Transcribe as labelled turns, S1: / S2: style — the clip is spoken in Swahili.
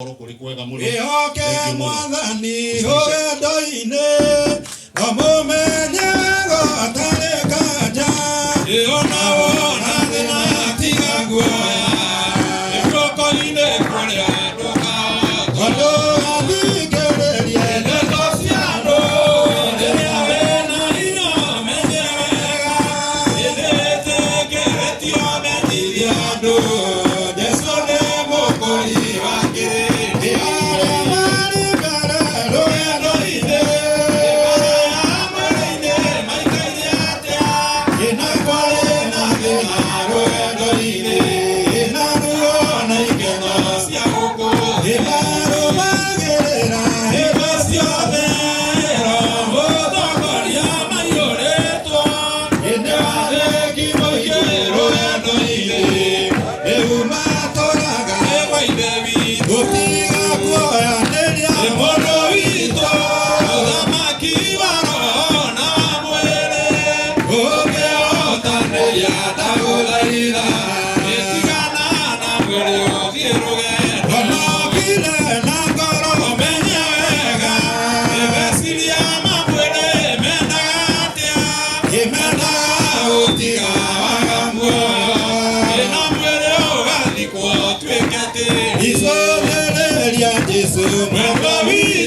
S1: Ehoke mwathani wendo-inĩ omumenye gũtarĩ kanja ona wona thĩna tiga guoya guoko-inĩ kũrĩa andũ athikĩrĩrie ndeto cia andũ rĩrĩa wĩna hinya menye wega ĩtĩkĩrĩtio menyithie andũ Jesũ nĩ mũkũri wa kĩrĩndĩ Jesús,